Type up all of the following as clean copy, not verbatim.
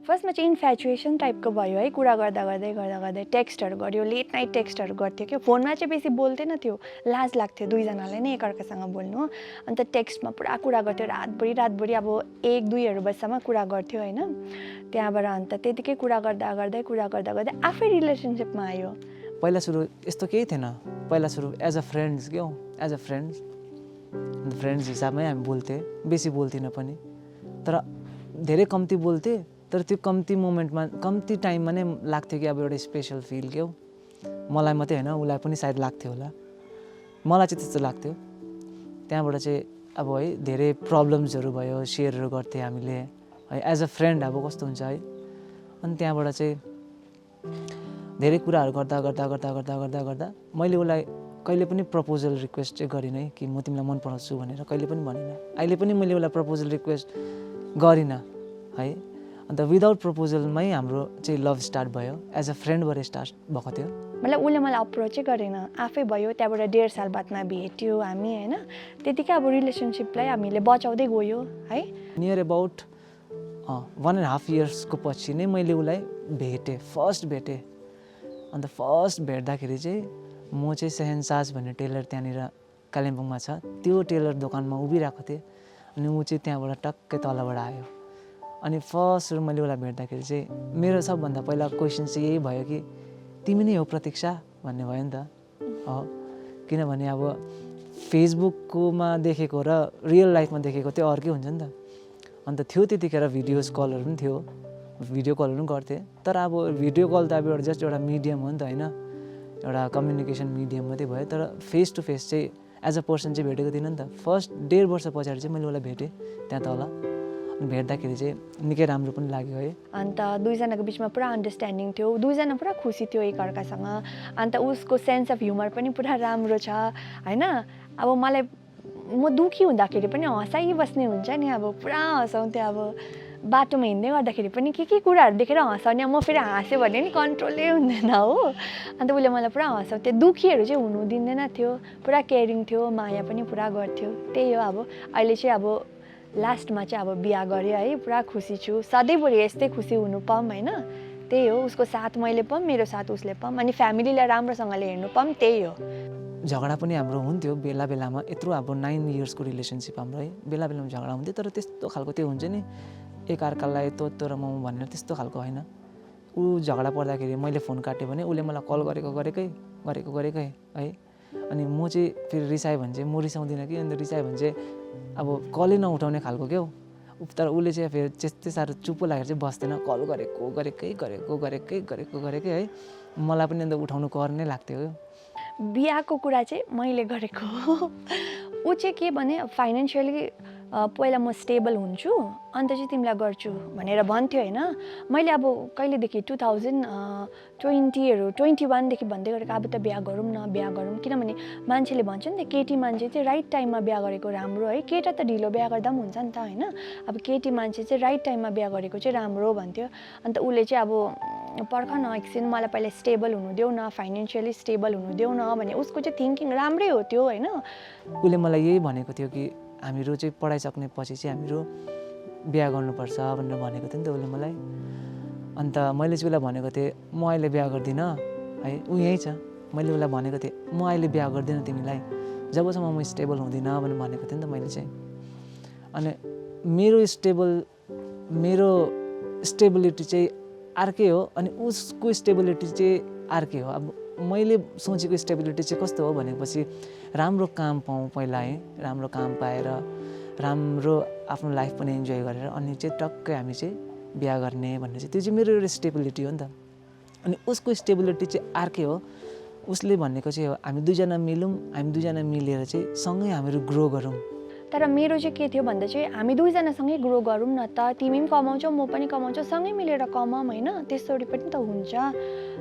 फर्स्टमा चाहिँ इन्फ्याचुएसन टाइपको भयो है, कुरा गर्दा गर्दै टेक्स्टहरू गर्यो, लेट नाइट टेक्स्टहरू गर्थ्यो क्या। फोनमा चाहिँ बेसी बोल्दैन थियो, लाज लाग्थ्यो दुईजनालाई नै एकअर्कासँग बोल्नु। अन्त टेक्स्टमा पुरा कुरा गर्थ्यो, रातभरि अब 1-2 बजीसम्म कुरा गर्थ्यो होइन। त्यहाँबाट अन्त त्यतिकै कुरा गर्दा आफै रिलेसनसिपमा आयो। पहिला सुरु यस्तो केही थिएन, पहिला सुरु एज अ फ्रेन्ड्स क्या, एज अ फ्रेन्ड्स हिसाबमै हामी बोल्थेँ, बेसी बोल्थिनँ पनि, तर धेरै कम्ती बोल्थेँ। तर त्यो कम्ती मोमेन्टमा कम्ती टाइममा नै लाग्थ्यो कि अब एउटा स्पेसल फिल क्या, मलाई मात्रै होइन उसलाई पनि सायद लाग्थ्यो होला, मलाई चाहिँ त्यस्तो लाग्थ्यो। त्यहाँबाट चाहिँ अब है धेरै प्रब्लम्सहरू भयो, सेयरहरू गर्थ्यौँ हामीले है, एज अ फ्रेन्ड अब कस्तो हुन्छ है। अनि त्यहाँबाट चाहिँ धेरै कुराहरू गर्दा मैले उसलाई कहिले पनि प्रपोजल रिक्वेस्ट चाहिँ गरिनँ कि म तिमीलाई मन पराउँछु भनेर, कहिले पनि भनिनँ। अहिले पनि मैले उसलाई प्रपोजल रिक्वेस्ट गरिनँ है। अन्त विदाउट प्रपोजलमै हाम्रो चाहिँ लभ स्टार्ट भयो, एज अ फ्रेन्डबाट स्टार्ट भएको थियो। मतलब उसले मलाई अप्रोचै गरेन, आफै भयो। त्यहाँबाट 1.5 साल बादमा भेट्यो हामी होइन। त्यतिकै अब रिलेसनसिपलाई हामीले बचाउँदै गयो है। नियर अबाउट 1.5 इयर्सको पछि नै मैले उसलाई फर्स्ट भेटेँ। अन्त फर्स्ट भेट्दाखेरि चाहिँ म चाहिँ सेहनसाज भन्ने टेलर त्यहाँनिर कालिम्पोङमा छ, त्यो टेलर दोकानमा उभिरहेको थिएँ। अनि ऊ चाहिँ त्यहाँबाट टक्कै तलबाट आयो। अनि फर्स्ट मैले उसलाई भेट्दाखेरि चाहिँ मेरो सबभन्दा पहिला क्वेसन चाहिँ यही भयो कि तिमी नै हो प्रतीक्षा भन्ने भयो नि त। किनभने अब फेसबुककोमा देखेको र रियल लाइफमा देखेको त्यो अर्कै हुन्छ नि त। अन्त थियो त्यतिखेर भिडियो कलहरू पनि थियो, भिडियो कलहरू पनि गर्थेँ। तर अब भिडियो कल त अब एउटा जस्ट एउटा मिडियम हो नि त होइन, एउटा कम्युनिकेसन मिडियम मात्रै भयो। तर फेस टु फेस चाहिँ एज अ पर्सन चाहिँ भेटेको थिइनँ नि त। फर्स्ट 1.5 वर्ष पछाडि चाहिँ मैले उसलाई भेटेँ त्यहाँ तल। अनि भेट्दाखेरि चाहिँ निकै राम्रो पनि लाग्यो है। अन्त दुईजनाको बिचमा पुरा अन्डरस्ट्यान्डिङ थियो, दुईजना पुरा खुसी थियो एकअर्कासँग। अन्त उसको सेन्स अफ ह्युमर पनि पुरा राम्रो छ होइन। अब मलाई म दुःखी हुँदाखेरि पनि हँसाइबस्ने हुन्छ नि, अब पुरा हँसाउँथ्यो। अब बाटोमा हिँड्दै गर्दाखेरि पनि के कुराहरू देखेर हँसाउने, म फेरि हाँस्यो भने नि कन्ट्रोलै हुँदैन हो। अन्त उसले मलाई पुरा हँसाउँथ्यो, दुःखीहरू चाहिँ हुनु दिँदैन थियो, पुरा केयरिङ थियो, माया पनि पुरा गर्थ्यो। त्यही हो। अब अहिले चाहिँ अब लास्टमा चाहिँ अब बिहा गरेँ है, पुरा खुसी छु। सधैँभरि यस्तै खुसी हुनु पाऊँ होइन। त्यही हो, उसको साथ मैले पाऊँ, मेरो साथ उसले पाऊँ, अनि फ्यामिलीलाई राम्रोसँगले हेर्नु पाऊँ, त्यही हो। झगडा पनि हाम्रो हुन्थ्यो बेला बेलामा, यत्रो अब 9 इयर्सको रिलेसनसिप हाम्रो है, बेला बेलामा झगडा हुन्थ्यो। तर त्यस्तो खालको त्यो हुन्छ नि एकअर्कालाई तँ र म भनेर, त्यस्तो खालको होइन। ऊ झगडा पर्दाखेरि मैले फोन काट्यो भने उसले मलाई कल गरेकै है। अनि म चाहिँ फेरि रिसाएँ भने चाहिँ म रिसाउँदिनँ कि, अन्त रिसाएँ भने चाहिँ अब कलै नउठाउने खालको क्या। तर उसले चाहिँ फेरि त्यस्तै साह्रो चुप्पो लागेर चाहिँ बस्दैन, कल गरेकै है। मलाई पनि अन्त उठाउनु कर नै लाग्थ्यो क्या। बिहाको कुरा चाहिँ मैले गरेको हो। ऊ चाहिँ के भने फाइनेन्सियली पहिला म स्टेबल हुन्छु अन्त चाहिँ तिमीलाई गर्छु भनेर भन्थ्यो होइन। मैले अब कहिलेदेखि 2021देखि भन्दै गरेको अब त बिहा गरौँ किनभने मान्छेले भन्छ नि त केटी मान्छे चाहिँ राइट टाइममा बिहा गरेको राम्रो है। केटा त ढिलो बिहा गर्दा पनि हुन्छ नि त होइन। अब केटी मान्छे चाहिँ राइट टाइममा बिहा गरेको चाहिँ राम्रो भन्थ्यो। अन्त उसले चाहिँ अब पर्ख न एकछिन, मलाई पहिला स्टेबल हुनु देऊ न, फाइनेन्सियली स्टेबल हुनु देऊ न भने उसको चाहिँ थिङ्किङ राम्रै हो त्यो होइन। उसले मलाई यही भनेको थियो कि हामीहरू चाहिँ पढाइसक्ने पछि चाहिँ हामीहरू बिहा गर्नुपर्छ भनेर भनेको थियो नि त उसले मलाई। अन्त मैले चाहिँ उसलाई भनेको थिएँ म अहिले बिहा गर्दिनँ है, ऊ यहीँ छ। मैले उसलाई भनेको थिएँ म अहिले बिहा गर्दिनँ तिमीलाई जबसम्म म स्टेबल हुँदिनँ भनेर भनेको थिएँ नि त मैले चाहिँ। अनि मेरो स्टेबिलिटी चाहिँ अर्कै हो अनि उसको स्टेबिलिटी चाहिँ अर्कै हो। अब मैले सोचेको स्टेबिलिटी चाहिँ कस्तो हो भनेपछि राम्रो काम पाऊँ पहिला है, राम्रो काम पाएर राम्रो आफ्नो लाइफ पनि इन्जोय गरेर अनि चाहिँ टक्कै हामी चाहिँ बिहा गर्ने भन्ने चाहिँ त्यो चाहिँ मेरो एउटा स्टेबिलिटी हो नि त। अनि उसको स्टेबिलिटी चाहिँ अर्कै हो। उसले भनेको चाहिँ हो हामी दुईजना मिलौँ, हामी दुईजना मिलेर चाहिँ सँगै हामीहरू ग्रो गरौँ। तर मेरो चाहिँ के थियो भन्दा चाहिँ हामी दुईजनासँगै ग्रो गरौँ न त, तिमी पनि कमाउँछौ म पनि कमाउँछु, सँगै मिलेर कमाऊँ होइन, त्यसरी पनि त हुन्छ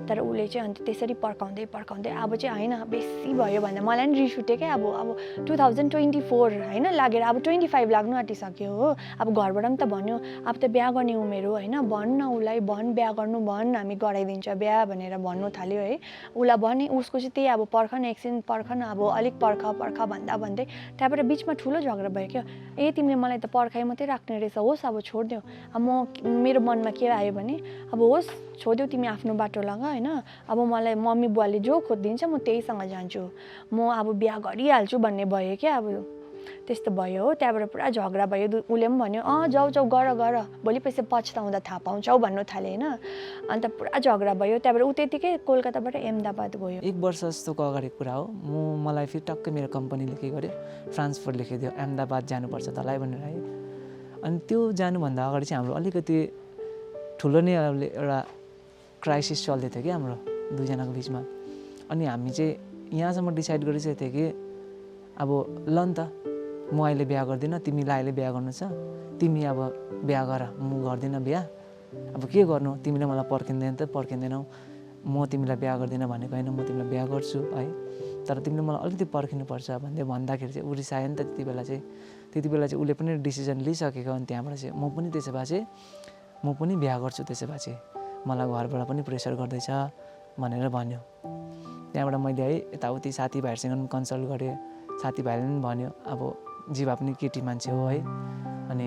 तर उसले चाहिँ अन्त त्यसरी पर्खाउँदै पर्खाउँदै अब चाहिँ होइन बेसी भयो भन्दा मलाई नि रिस उठ्यो क्या अब 2024 होइन लागेर अब 25 लाग्नु आँटिसक्यो हो। अब घरबाट पनि त भन्यो अब त बिहा गर्ने उमेर हो होइन, भन् न उसलाई, भन् बिहा गर्नु, भन् हामी गराइदिन्छ बिहा भनेर भन्नु थाल्यो है। उसलाई भने उसको चाहिँ त्यही अब पर्ख न एकछिन पर्ख न, अब अलिक पर्ख भन्दा भन्दै त्यहाँबाट बिचमा ठुलो झगडा भयो क्या। ए तिमीले मलाई त पर्खाइ मात्रै राख्ने रहेछ, होस् अब छोडिदेऊ। अब मेरो मनमा के आयो भने अब होस् छोडिदेऊ, तिमी आफ्नो बाटो लगा होइन, अब मलाई मम्मी बुवाले जो खोजिदिन्छ म त्यहीसँग जान्छु, म अब बिहा गरिहाल्छु भन्ने भयो क्या। अब त्यस्तो भयो हो। त्यहाँबाट पुरा झगडा भयो। उसले पनि भन्यो जाऊ जाऊ गर भोलि पछि पछ्ताउँदा थाहा पाउँछौ भन्नु थाल्यो होइन। अन्त पुरा झगडा भयो। त्यहाँबाट ऊ त्यतिकै कोलकाताबाट अहमदाबाद गयो। 1 वर्ष जस्तोको अगाडि कुरा हो। मलाई फेरि टक्कै मेरो कम्पनीले के गर्यो, ट्रान्सफर लेखिदियो, अहमदाबाद जानुपर्छ तँलाई भनेर है। अनि त्यो जानुभन्दा अगाडि चाहिँ हाम्रो अलिकति ठुलो नै एउटा क्राइसिस चल्दै थियो कि हाम्रो दुईजनाको बिचमा। अनि हामी चाहिँ यहाँसम्म डिसाइड गरिसकेको थियो कि अब ल नि त म अहिले बिहा गर्दिनँ, तिमीलाई अहिले बिहा गर्नु छ, तिमी अब बिहा गर, म गर्दिनँ बिहा, अब के गर्नु, तिमीले मलाई पर्खिँदैन त पर्खिँदैनौ, म तिमीलाई बिहा गर्दिनँ भनेको होइन, म तिमीलाई बिहा गर्छु है, तर तिमीले मलाई अलिकति पर्खिनुपर्छ भन्दाखेरि चाहिँ ऊ रिसायो नि त। त्यति बेला चाहिँ उसले पनि डिसिजन लिइसकेको। अनि त्यहाँबाट चाहिँ म पनि त्यसो भए चाहिँ म पनि बिहा गर्छु, त्यसो भए चाहिँ मलाई घरबाट पनि प्रेसर गर्दैछ भनेर भन्यो। त्यहाँबाट मैले है यताउति साथीभाइहरूसँग पनि कन्सल्ट गरेँ, साथीभाइले पनि भन्यो अब जीवा पनि केटी मान्छे हो है, अनि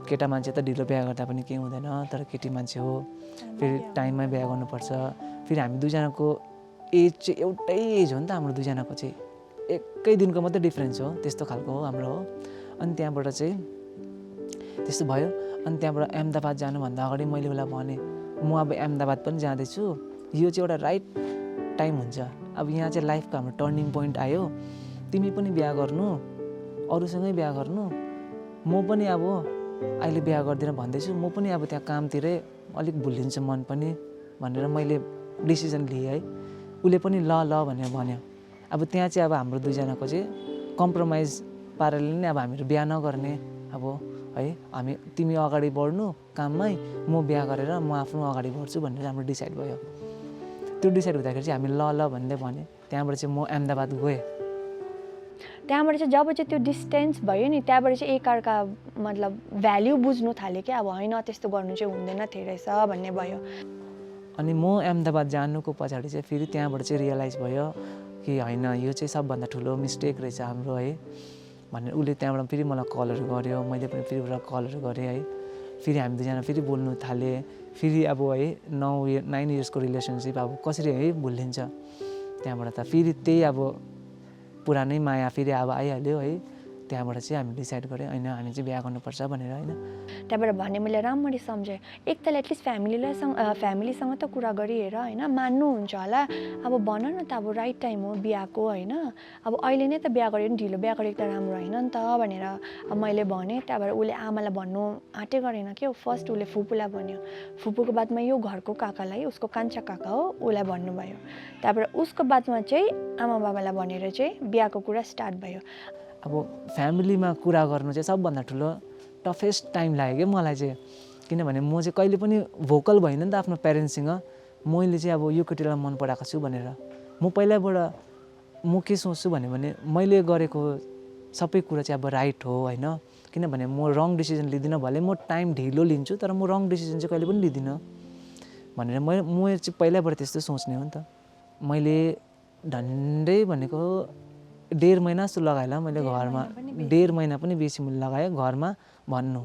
केटा मान्छे त ढिलो बिहा गर्दा पनि केही हुँदैन, तर केटी मान्छे हो, फेरि टाइममै बिहा गर्नुपर्छ। फेरि हामी दुईजनाको एज चाहिँ एउटै एज हो नि त, हाम्रो दुईजनाको चाहिँ एकै दिनको मात्रै डिफ्रेन्स हो, त्यस्तो खालको हो हाम्रो हो। अनि त्यहाँबाट चाहिँ त्यस्तो भयो। अनि त्यहाँबाट अहमदाबाद जानुभन्दा अगाडि मैले उसलाई भने म अब अहमदाबाद पनि जाँदैछु, यो चाहिँ एउटा राइट टाइम हुन्छ, अब यहाँ चाहिँ लाइफको हाम्रो टर्निङ पोइन्ट आयो, तिमी पनि बिहा गर्नु, अरूसँगै बिहा गर्नु, म पनि अब अहिले बिहा गर्दिनँ भन्दैछु, म पनि अब त्यहाँ कामतिरै अलिक भुलिन्छ मन पनि भनेर मैले डिसिजन लिएँ है। उसले पनि ल भनेर भन्यो। अब त्यहाँ चाहिँ अब हाम्रो दुईजनाको चाहिँ कम्प्रोमाइज पाराले नै अब हामीहरू बिहा नगर्ने, अब है हामी तिमी अगाडि बढ्नु काममै, म बिहा गरेर म आफ्नो अगाडि बढ्छु भनेर हाम्रो डिसाइड भयो। त्यो डिसाइड हुँदाखेरि चाहिँ हामी ल भन्दै भने त्यहाँबाट चाहिँ म अहमदाबाद गएँ। त्यहाँबाट चाहिँ जब चाहिँ त्यो डिस्टेन्स भयो नि, त्यहाँबाट चाहिँ एकअर्का मतलब भ्याल्यु बुझ्नु थाल्यो क्या। अब होइन त्यस्तो गर्नु चाहिँ हुँदैन थियो रहेछ भन्ने भयो। अनि म अहमदाबाद जानुको पछाडि चाहिँ फेरि त्यहाँबाट चाहिँ रियलाइज भयो कि होइन यो चाहिँ सबभन्दा ठुलो मिस्टेक रहेछ हाम्रो है भनेर उसले त्यहाँबाट फेरि मलाई कलहरू गर्यो, मैले पनि फेरि उसलाई कलहरू गरेँ है। फेरि हामी दुईजना फेरि बोल्नु थालेँ। फेरि अब है 9 इयर्सको रिलेसनसिप अब कसरी है भुलिन्छ। त्यहाँबाट त फेरि त्यही अब पुरानै माया फेरि अब आइहाल्यो है। त्यहाँबाट चाहिँ हामी डिसाइड गऱ्यौँ होइन हामी चाहिँ बिहा गर्नुपर्छ भनेर होइन। त्यहाँबाट भने मैले राम्ररी सम्झेँ, एक त एटलिस्ट फ्यामिलीसँग त कुरा गरिहेर होइन, मान्नुहुन्छ होला, अब भन न त अब राइट टाइम हो बिहाको होइन, अब अहिले नै त बिहा गऱ्यो नि ढिलो बिहा गरेको त राम्रो होइन नि त भनेर अब मैले भनेँ। त्यहाँबाट उसले आमालाई भन्नु आँटै गरेन क्या। फर्स्ट उसले फुपूलाई भन्यो, फुपूको बादमा यो घरको काकालाई, उसको कान्छा काका हो, उसलाई भन्नुभयो। त्यहाँबाट उसको बादमा चाहिँ आमा बाबालाई भनेर चाहिँ बिहाको कुरा स्टार्ट भयो। अब फ्यामिलीमा कुरा गर्नु चाहिँ सबभन्दा ठुलो टफेस्ट टाइम लाग्यो क्या मलाई चाहिँ, किनभने म चाहिँ कहिले पनि भोकल भइनँ नि त आफ्नो प्यारेन्ट्ससँग, मैले चाहिँ अब यो केटीलाई मन पराएको छु भनेर। म पहिल्यैबाट म के सोच्छु भने मैले गरेको सबै कुरा चाहिँ अब राइट हो होइन, किनभने म रङ डिसिजन लिँदिनँ, भले म टाइम ढिलो लिन्छु तर म रङ डिसिजन चाहिँ कहिले पनि लिँदिनँ भनेर म चाहिँ पहिल्यैबाट त्यस्तो सोच्ने हो नि त। मैले झन्डै भनेको 1.5 महिना जस्तो लगाएँ होला मैले घरमा, 1.5 महिना पनि बेसी मैले लगाएँ घरमा भन्नु।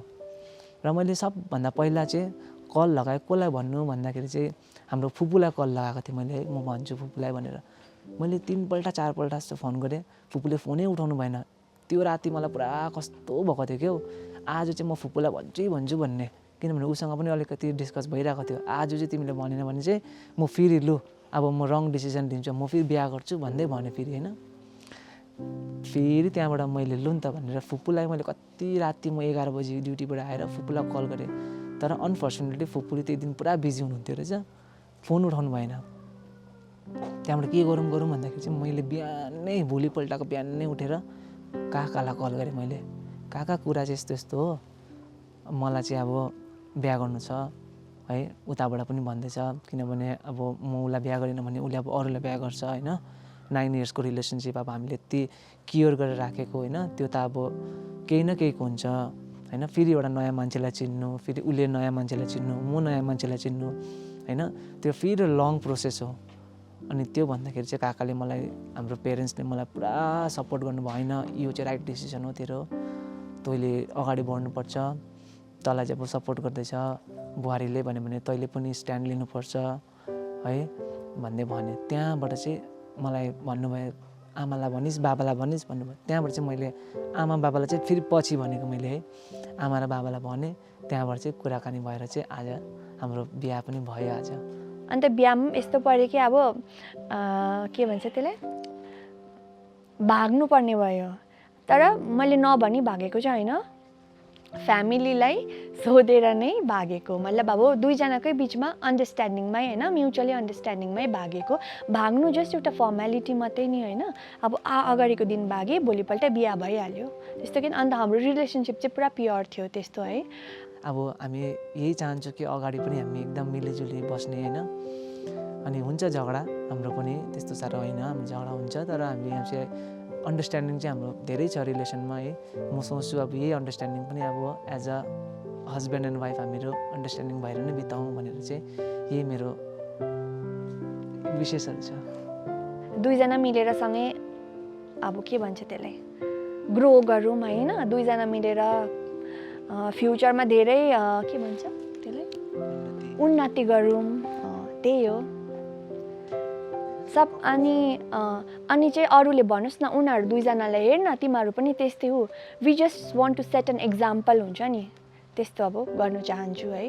र मैले सबभन्दा पहिला चाहिँ कल लगाएँ, कसलाई भन्नु भन्दाखेरि चाहिँ हाम्रो फुपूलाई कल लगाएको थिएँ मैले, म भन्छु फुपूलाई भनेर। मैले 3 पल्ट 4 पल्ट जस्तो फोन गरेँ, फुपूले फोनै उठाउनु भएन। त्यो राति मलाई पुरा कस्तो भएको थियो क्या। आज चाहिँ म फुपूलाई भन्छु भन्ने, किनभने उसँग पनि अलिकति डिस्कस भइरहेको थियो। आज चाहिँ तिमीले भनेन भने चाहिँ म फेरि लु अब म रङ डिसिजन लिन्छु, म फेरि बिहा गर्छु भन्दै भने फेरि होइन। फेरि त्यहाँबाट मैले लु नि त भनेर फुपूलाई मैले कति राति म 11 बजी ड्युटीबाट आएर फुपूलाई कल गरेँ, तर अनफर्चुनेटली फुपूले त्यही दिन पुरा बिजी हुनुहुन्थ्यो रहेछ, फोन उठाउनु भएन। त्यहाँबाट के गरौँ भन्दाखेरि चाहिँ मैले बिहानै भोलिपल्टको बिहानै उठेर काकालाई कल गरेँ मैले, काका कुरा चाहिँ यस्तो हो, मलाई चाहिँ अब बिहा गर्नु छ है उताबाट पनि भन्दैछ किनभने अब म उसलाई बिहा गरेन भने उसले अब अरूलाई बिहा गर्छ होइन 9 इयर्सको रिलेसनसिप अब हामीले यति केयर गरेर राखेको होइन त्यो त अब केही न केहीको हुन्छ होइन फेरि एउटा नयाँ मान्छेलाई चिन्नु फेरि उसले नयाँ मान्छेलाई चिन्नु म नयाँ मान्छेलाई चिन्नु होइन त्यो फेरि लङ प्रोसेस हो अनि त्यो भन्दाखेरि चाहिँ काकाले मलाई हाम्रो पेरेन्ट्सले मलाई पुरा सपोर्ट गर्नुभयो होइन यो चाहिँ राइट डिसिजन हो तेरो तैँले अगाडि बढ्नुपर्छ तँलाई चाहिँ अब सपोर्ट गर्दैछ बुहारीले भन्यो भने तैँले पनि स्ट्यान्ड लिनुपर्छ है भन्ने भने त्यहाँबाट चाहिँ मलाई भन्नुभयो आमालाई भनिस् बाबालाई भनिस् भन्नुभयो त्यहाँबाट चाहिँ मैले आमा बाबालाई चाहिँ फेरि पछि भनेको मैले है आमा र बाबालाई भने त्यहाँबाट चाहिँ कुराकानी भएर चाहिँ आज हाम्रो बिहा पनि भयो आज अन्त बिहामा पनि यस्तो पऱ्यो कि अब के भन्छ त्यसलाई भाग्नुपर्ने भयो तर मैले नभनी भागेको चाहिँ होइन फ्यामिलीलाई सोधेर नै भागेको मतलब अब दुईजनाकै बिचमा अन्डरस्ट्यान्डिङमै होइन म्युचुअली अन्डरस्ट्यान्डिङमै भागेको भाग्नु जस्ट एउटा फर्मेलिटी मात्रै नि होइन अब अगाडिको दिन भागेँ भोलिपल्ट बिहा भइहाल्यो त्यस्तो कि अन्त हाम्रो रिलेसनसिप चाहिँ पुरा प्योर थियो त्यस्तो है अब हामी यही चाहन्छौँ कि अगाडि पनि हामी एकदम मिलिजुली बस्ने होइन अनि हुन्छ झगडा हाम्रो पनि त्यस्तो साह्रो होइन हाम्रो झगडा हुन्छ तर हामी चाहिँ अन्डरस्ट्यान्डिङ चाहिँ हाम्रो धेरै छ रिलेसनमा है म सोच्छु अब यही अन्डरस्ट्यान्डिङ पनि अब as a husband and wife हामीहरू अन्डरस्ट्यान्डिङ भएर नै बिताउँ भनेर चाहिँ यही मेरो विशेषहरू छ दुईजना मिलेर सँगै अब के भन्छ त्यसलाई ग्रो गरौँ होइन दुईजना मिलेर फ्युचरमा धेरै के भन्छ त्यसलाई उन्नति गरौँ त्यही हो सब अनि चाहिँ अरूले भन्नुहोस् न उनीहरू दुईजनालाई हेर न तिमीहरू पनि त्यस्तै हो we just want to set an example हुन्छ नि त्यस्तो अब गर्नु चाहन्छु है